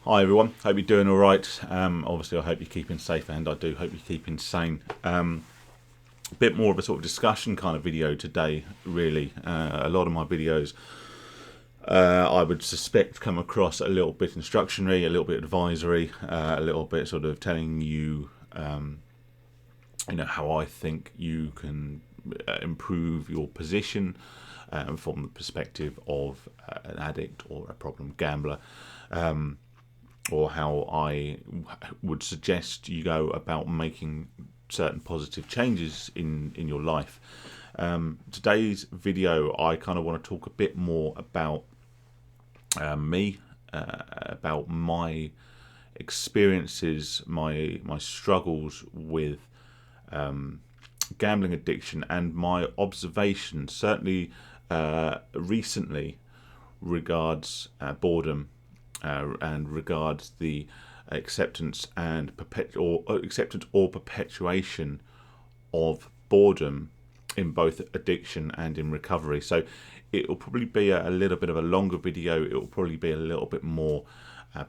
Hi everyone, hope you're doing all right. Obviously I hope you're keeping safe, and I do hope you're keeping sane. A bit more of a sort of discussion kind of video today, really. A lot of my videos I would suspect come across a little bit instructionary, a little bit advisory, a little bit sort of telling you, how I think you can improve your position from the perspective of an addict or a problem gambler. Or how I would suggest you go about making certain positive changes in your life. Today's video, I kind of want to talk a bit more about me, about my experiences, my struggles with gambling addiction, and my observations, certainly recently, regards boredom. And regards the acceptance and acceptance or perpetuation of boredom in both addiction and in recovery. So it will probably be a little bit of a longer video. It will probably be a little bit more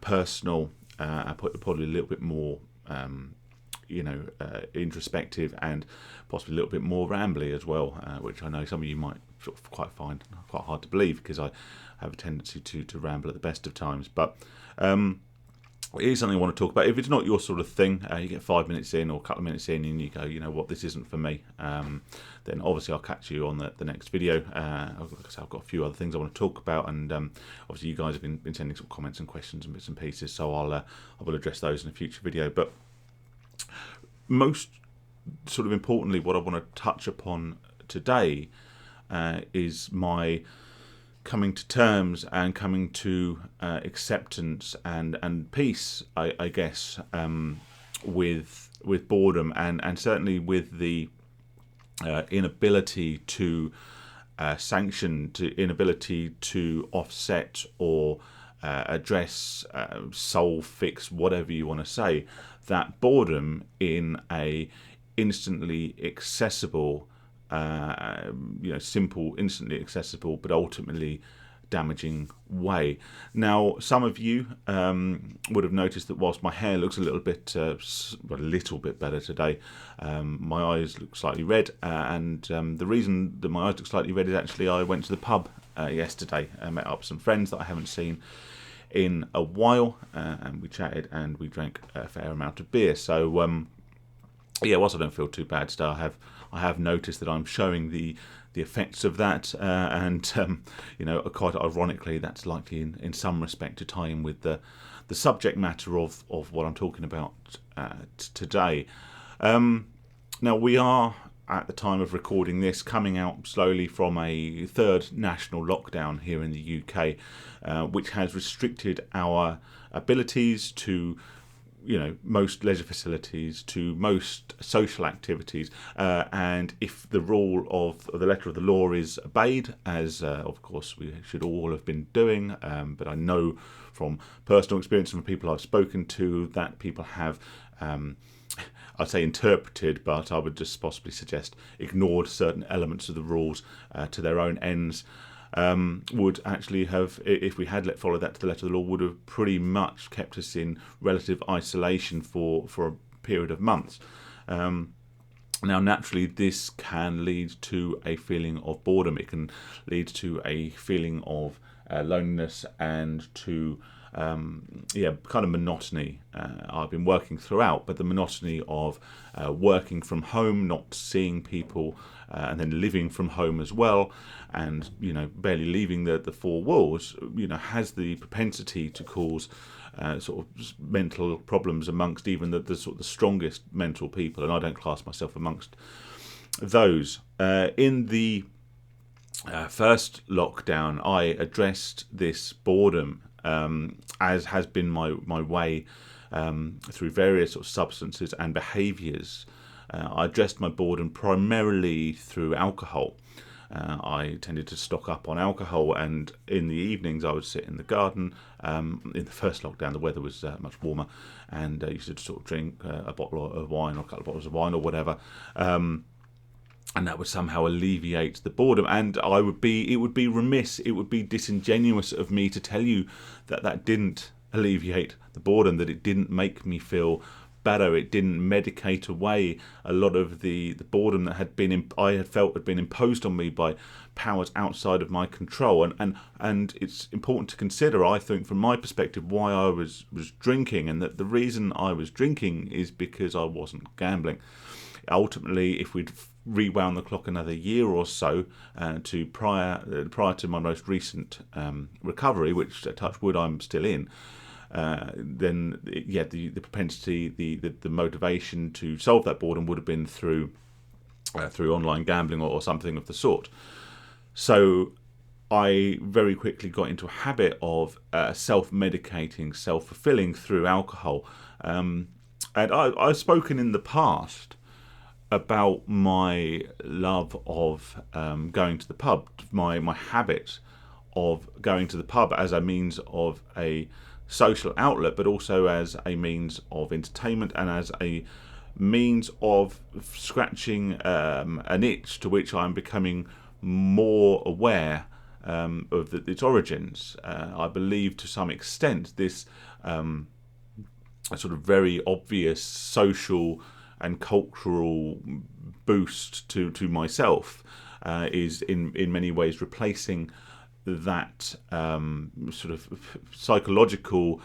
personal, probably a little bit more introspective, and possibly a little bit more rambly as well, which I know some of you might sort of find quite hard to believe, because I have a tendency to ramble at the best of times. But it is something I want to talk about. If it's not your sort of thing, you get 5 minutes in or a couple of minutes in and you go, you know what, this isn't for me, then obviously I'll catch you on the next video. I've got a few other things I want to talk about, and obviously you guys have been sending some comments and questions and bits and pieces, so I will address those in a future video. But most sort of importantly, what I want to touch upon today is my coming to terms and coming to acceptance and peace, I guess, with boredom, and certainly with the inability to sanction, to inability to offset or address, solve, fix, whatever you want to say, that boredom in a instantly accessible, simple, instantly accessible, but ultimately damaging way. Now, some of you would have noticed that whilst my hair looks a little bit better today, my eyes look slightly red, and the reason that my eyes look slightly red is actually I went to the pub yesterday and met up with some friends that I haven't seen in a while, and we chatted and we drank a fair amount of beer. So whilst I don't feel too bad still, I have noticed that I'm showing the effects of that, and quite ironically, that's likely in some respect to tie in with the subject matter of what I'm talking about today. Now, we are, at the time of recording this, coming out slowly from a third national lockdown here in the UK, which has restricted our abilities to most leisure facilities, to most social activities, and if the rule of the letter of the law is obeyed, as of course we should all have been doing, but I know from personal experience and from people I've spoken to that people have, I'd say interpreted, but I would just possibly suggest ignored certain elements of the rules to their own ends, would actually have, if we had followed that to the letter of the law, would have pretty much kept us in relative isolation for a period of months. Now, naturally, this can lead to a feeling of boredom. It can lead to a feeling of loneliness and to kind of monotony. I've been working throughout, but the monotony of working from home, not seeing people, and then living from home as well, and barely leaving the four walls, has the propensity to cause sort of mental problems amongst even the sort of the strongest mental people, and I don't class myself amongst those. In the first lockdown, I addressed this boredom, as has been my way, through various sort of substances and behaviours. I addressed my boredom primarily through alcohol. I tended to stock up on alcohol, and in the evenings I would sit in the garden. In the first lockdown, the weather was much warmer, and I used to sort of drink a bottle of wine or a couple of bottles of wine or whatever. And that would somehow alleviate the boredom. And it would be remiss, it would be disingenuous of me to tell you that didn't alleviate the boredom, that it didn't make me feel better. It didn't medicate away a lot of the boredom that I had felt had been imposed on me by powers outside of my control. And it's important to consider, I think, from my perspective, why I was drinking, and that the reason I was drinking is because I wasn't gambling. Ultimately, if we'd rewound the clock another year or so to prior to my most recent recovery, which, touch wood, I'm still in, then the propensity, the motivation to solve that boredom would have been through online gambling or something of the sort. So I very quickly got into a habit of self-medicating, self-fulfilling through alcohol. And I've spoken in the past about my love of going to the pub, my habit of going to the pub as a means of a social outlet, but also as a means of entertainment and as a means of scratching an itch to which I'm becoming more aware of its origins. I believe to some extent this a sort of very obvious social and cultural boost to myself is in many ways replacing that sort of psychological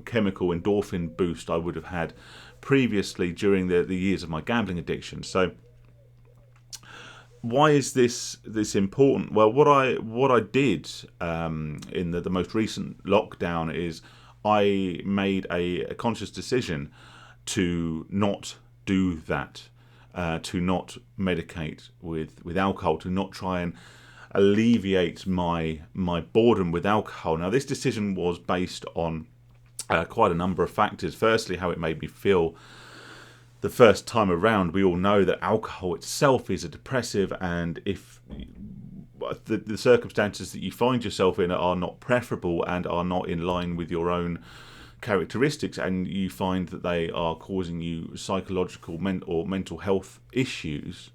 chemical endorphin boost I would have had previously during the years of my gambling addiction. So why is this important? Well, what I did in the most recent lockdown is I made a conscious decision to not do that, to not medicate with alcohol, to not try and alleviate my boredom with alcohol. Now, this decision was based on quite a number of factors. Firstly, how it made me feel the first time around. We all know that alcohol itself is a depressive, and if the circumstances that you find yourself in are not preferable and are not in line with your own characteristics, and you find that they are causing you psychological or mental health issues,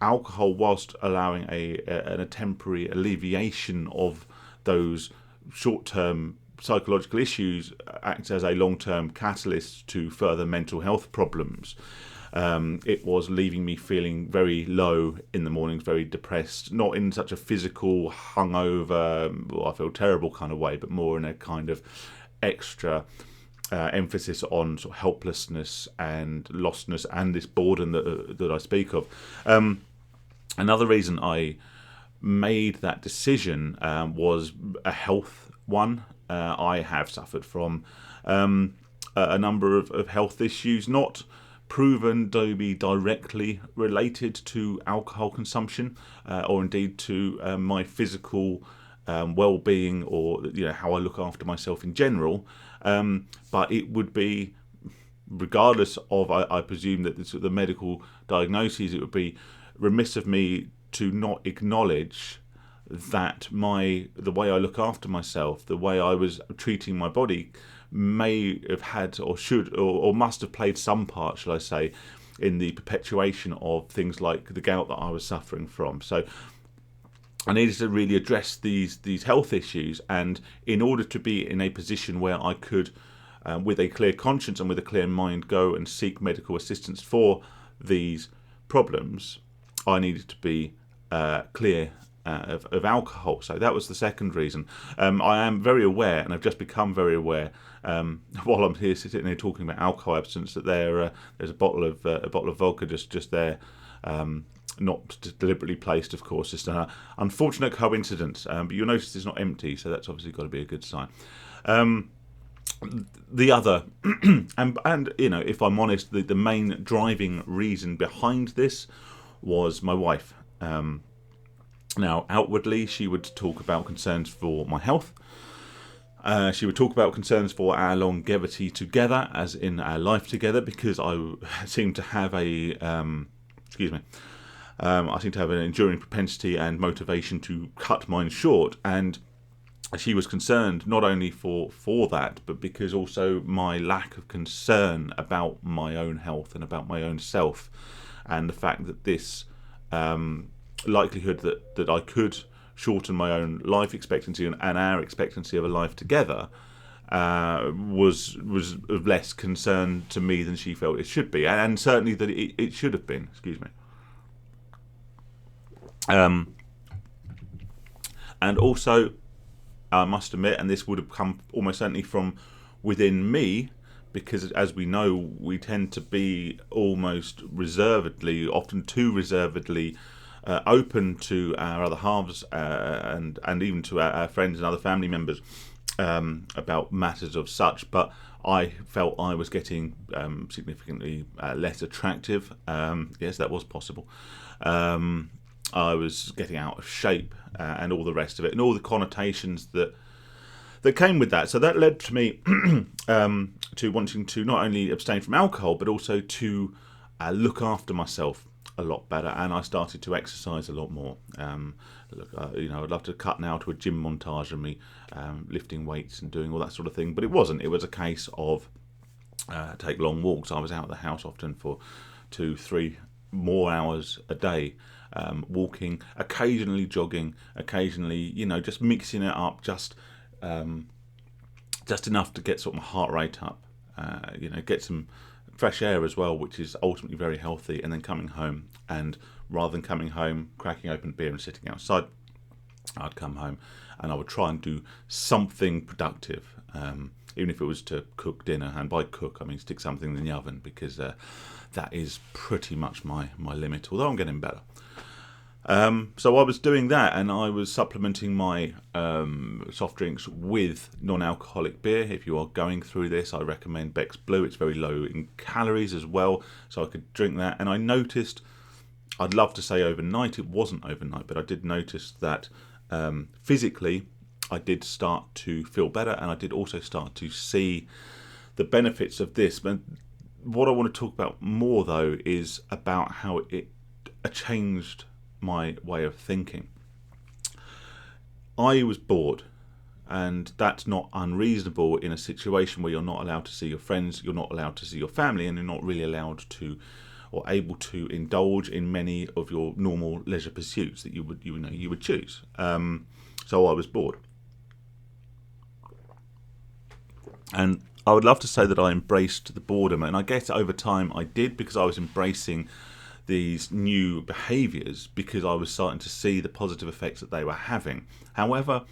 alcohol, whilst allowing a temporary alleviation of those short-term psychological issues, acts as a long-term catalyst to further mental health problems. It was leaving me feeling very low in the mornings, very depressed, not in such a physical, hungover, I feel terrible kind of way, but more in a kind of extra emphasis on sort of helplessness and lostness and this boredom that I speak of. Another reason I made that decision was a health one. I have suffered from a number of health issues, not proven to be directly related to alcohol consumption or indeed to my physical well-being or how I look after myself in general, but it would be, regardless of I presume that the medical diagnoses, it would be remiss of me to not acknowledge that the way I look after myself, the way I was treating my body, may have had or should or must have played some part, shall I say, in the perpetuation of things like the gout that I was suffering from. So I needed to really address these health issues, and in order to be in a position where I could, with a clear conscience and with a clear mind, go and seek medical assistance for these problems, I needed to be clear of alcohol. So that was the second reason. I am very aware, and I've just become very aware while I'm here sitting here talking about alcohol abstinence, that there's a bottle of vodka just there, not deliberately placed, of course. Just an unfortunate coincidence, but you'll notice it's not empty, so that's obviously got to be a good sign. The other, and if I'm honest, the main driving reason behind this was my wife. Now, outwardly, she would talk about concerns for my health. She would talk about concerns for our longevity together, as in our life together, because I seem to have I seem to have an enduring propensity and motivation to cut mine short, and she was concerned not only for that, but because also my lack of concern about my own health and about my own self, and the fact that this likelihood that I could shorten my own life expectancy and our expectancy of a life together was of less concern to me than she felt it should be, and certainly that it should have been. Excuse me. And also, I must admit, and this would have come almost certainly from within me, because as we know, we tend to be almost reservedly, often too reservedly, open to our other halves and even to our friends and other family members about matters of such. But I felt I was getting significantly less attractive. Yes, that was possible. I was getting out of shape and all the rest of it, and all the connotations that came with that. So that led to me to wanting to not only abstain from alcohol, but also to look after myself a lot better. And I started to exercise a lot more. I'd love to cut now to a gym montage of me lifting weights and doing all that sort of thing, but it wasn't. It was a case of take long walks. I was out of the house often for 2-3 more hours a day. Walking, occasionally jogging, occasionally, just mixing it up, just enough to get sort of my heart rate up, get some fresh air as well, which is ultimately very healthy. And then coming home, and rather than coming home, cracking open beer and sitting outside, I'd come home and I would try and do something productive, even if it was to cook dinner. And by cook, I mean stick something in the oven, because that is pretty much my limit, although I'm getting better. So I was doing that, and I was supplementing my soft drinks with non-alcoholic beer. If you are going through this, I recommend Beck's Blue. It's very low in calories as well, so I could drink that. And I noticed, I'd love to say overnight, it wasn't overnight, but I did notice that physically I did start to feel better, and I did also start to see the benefits of this. But what I want to talk about more, though, is about how it changed my way of thinking. I was bored, and that's not unreasonable in a situation where you're not allowed to see your friends, you're not allowed to see your family, and you're not really allowed to or able to indulge in many of your normal leisure pursuits that you would choose. So I was bored, and I would love to say that I embraced the boredom, and I guess over time I did, because I was embracing these new behaviours, because I was starting to see the positive effects that they were having. However,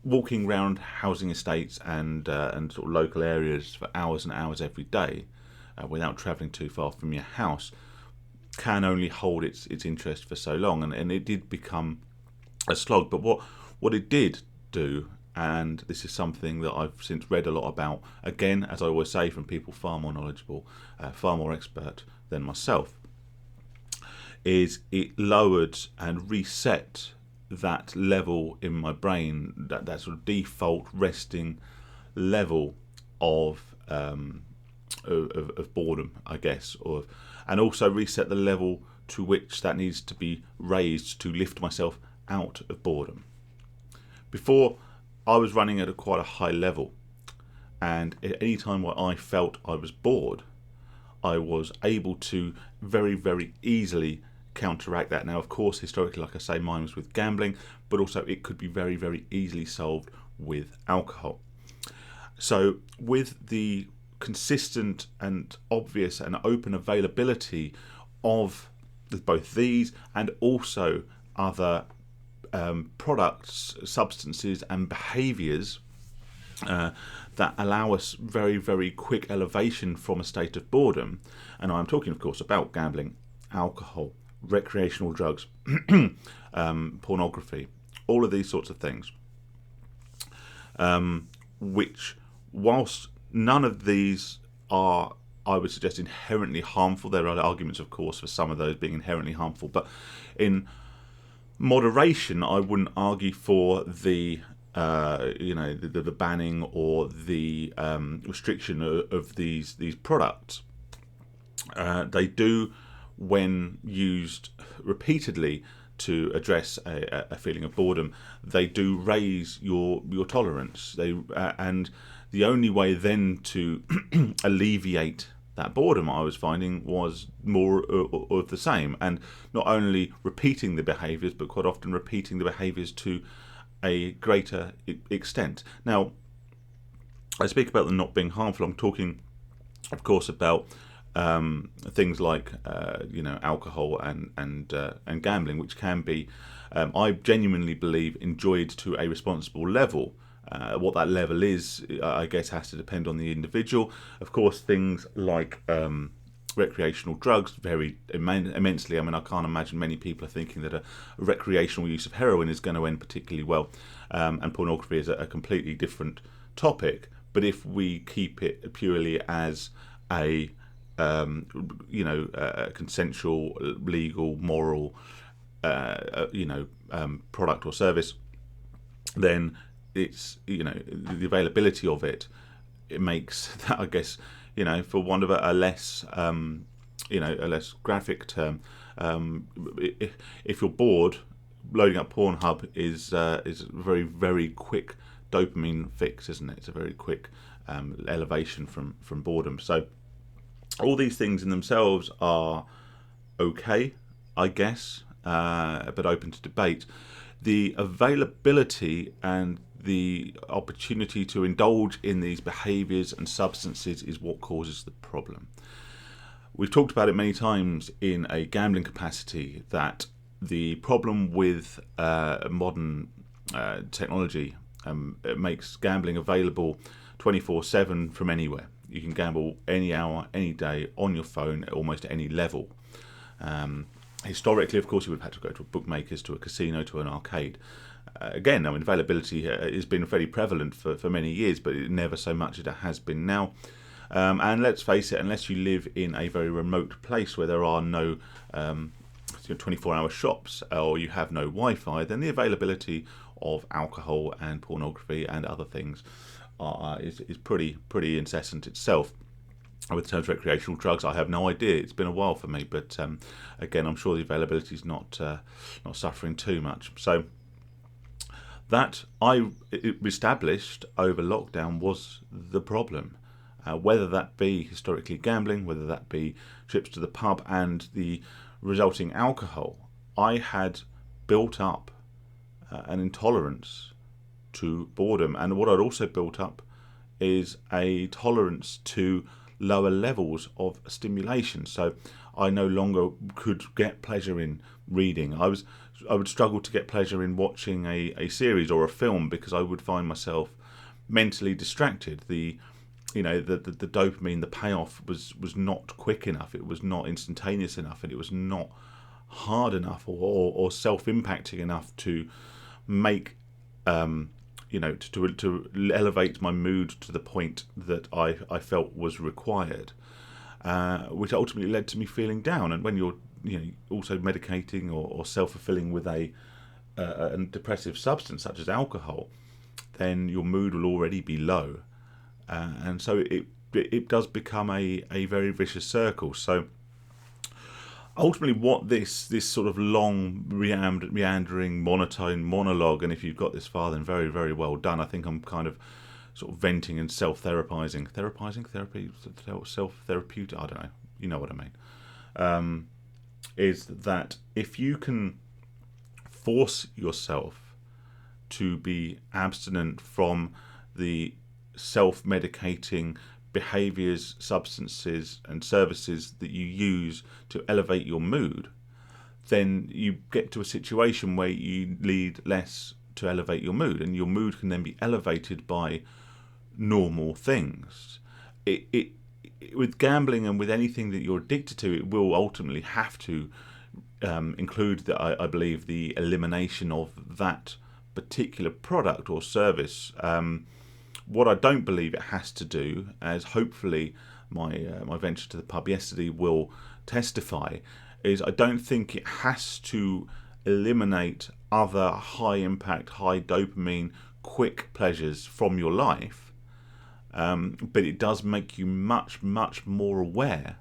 walking around housing estates and sort of local areas for hours and hours every day without travelling too far from your house can only hold its interest for so long, and it did become a slog. But what it did do, and this is something that I've since read a lot about, again, as I always say, from people far more knowledgeable, far more expert than myself, is it lowered and reset that level in my brain, that sort of default resting level of boredom, I guess, and also reset the level to which that needs to be raised to lift myself out of boredom. Before, I was running at quite a high level, and at any time where I felt I was bored, I was able to very, very easily counteract that. Now, of course, historically, like I say, mine was with gambling, but also it could be very, very easily solved with alcohol. So with the consistent and obvious and open availability of both these and also other products, substances and behaviours that allow us very, very quick elevation from a state of boredom, and I'm talking, of course, about gambling, alcohol, recreational drugs, pornography, all of these sorts of things, which, whilst none of these are, I would suggest, inherently harmful, there are arguments, of course, for some of those being inherently harmful, but in moderation, I wouldn't argue for the banning or the restriction of these products. They do, when used repeatedly to address a feeling of boredom, they do raise your tolerance. And the only way then to alleviate that boredom, I was finding, was more of the same, and not only repeating the behaviours, but quite often repeating the behaviours to a greater extent. Now, I speak about them not being harmful, I'm talking, of course, about things like alcohol and gambling, which can be, I genuinely believe, enjoyed to a responsible level. What that level is, I guess, has to depend on the individual. Of course, things like recreational drugs vary immensely. I mean, I can't imagine many people are thinking that a recreational use of heroin is going to end particularly well, and pornography is a completely different topic. But if we keep it purely as a consensual, legal, moral, product or service, then it's, the availability of it, it makes that, I guess, for want of a less a less graphic term, if you're bored, loading up Pornhub is a very, very quick dopamine fix, isn't it? It's a very quick elevation from boredom. So all these things in themselves are okay, I guess, but open to debate. The availability and the opportunity to indulge in these behaviours and substances is what causes the problem. We've talked about it many times in a gambling capacity, that the problem with modern technology, it makes gambling available 24/7 from anywhere. You can gamble any hour, any day, on your phone, at almost any level. Historically, of course, you would have had to go to a bookmaker's, to a casino, to an arcade. Again, I mean, availability has been very prevalent for many years, but never so much as it has been now. And let's face it, unless you live in a very remote place where there are no 24-hour shops, or you have no Wi-Fi, then the availability of alcohol and pornography and other things is pretty incessant itself. With terms of recreational drugs, I have no idea. It's been a while for me, but again, I'm sure the availability is not suffering too much. So that I established over lockdown was the problem. Whether that be historically gambling, whether that be trips to the pub and the resulting alcohol, I had built up an intolerance to boredom. And what I'd also built up is a tolerance to lower levels of stimulation. So I no longer could get pleasure in reading. I would struggle to get pleasure in watching a series or a film, because I would find myself mentally distracted. The dopamine, the payoff was not quick enough. It was not instantaneous enough, and it was not hard enough or self-impacting enough to make to elevate my mood to the point that I felt was required, which ultimately led to me feeling down. And when you're also medicating or self-fulfilling with a depressive substance such as alcohol, then your mood will already be low, and so it does become a very vicious circle. So ultimately, what this sort of long, meandering, monotone monologue, and if you've got this far, then very, very well done. I think I'm kind of sort of venting and self-therapizing, self-therapeutic, I don't know, you know what I mean, is that if you can force yourself to be abstinent from the self-medicating behaviours, substances and services that you use to elevate your mood, then you get to a situation where you need less to elevate your mood, and your mood can then be elevated by normal things. With gambling and with anything that you're addicted to, it will ultimately have to include, I believe, the elimination of that particular product or service. What I don't believe it has to do, as hopefully my venture to the pub yesterday will testify, is I don't think it has to eliminate other high impact, high dopamine, quick pleasures from your life, but it does make you much, much more aware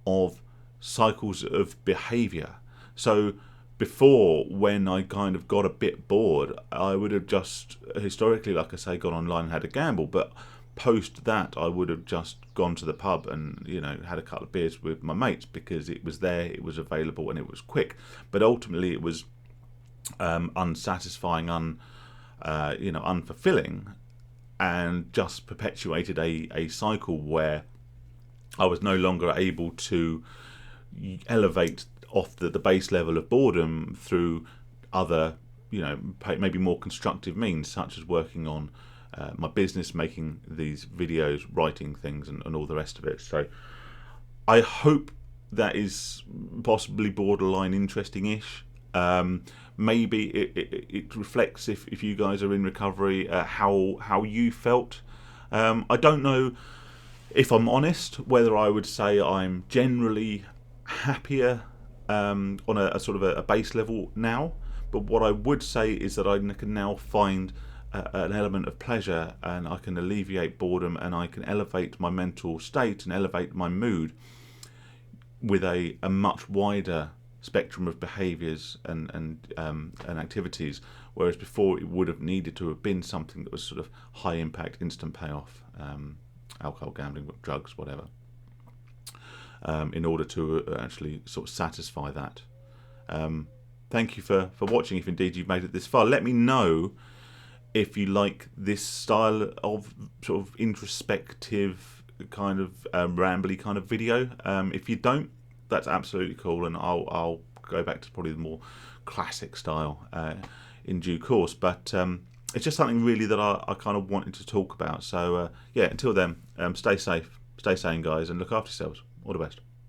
of cycles of behaviour. So before, when I kind of got a bit bored, I would have just, historically, like I say, gone online and had a gamble. But post that, I would have just gone to the pub and had a couple of beers with my mates, because it was there, it was available, and it was quick. But ultimately, it was unsatisfying, unfulfilling, and just perpetuated a cycle where I was no longer able to elevate off the base level of boredom through other, maybe more constructive means, such as working on my business, making these videos, writing things, and all the rest of it. So I hope that is possibly borderline interesting-ish. Maybe it reflects, if you guys are in recovery, how you felt. I don't know, if I'm honest, whether I would say I'm generally happier on a sort of a base level now, but what I would say is that I can now find an element of pleasure, and I can alleviate boredom, and I can elevate my mental state and elevate my mood with a much wider spectrum of behaviours and activities, whereas before it would have needed to have been something that was sort of high impact, instant payoff, alcohol, gambling, drugs, whatever, in order to actually sort of satisfy that. Thank you for watching, if indeed you've made it this far. Let me know if you like this style of sort of introspective kind of rambly kind of video. If you don't, that's absolutely cool, and I'll go back to probably the more classic style in due course. But it's just something really that I kind of wanted to talk about. So yeah, until then, stay safe, stay sane, guys, and look after yourselves. All the best.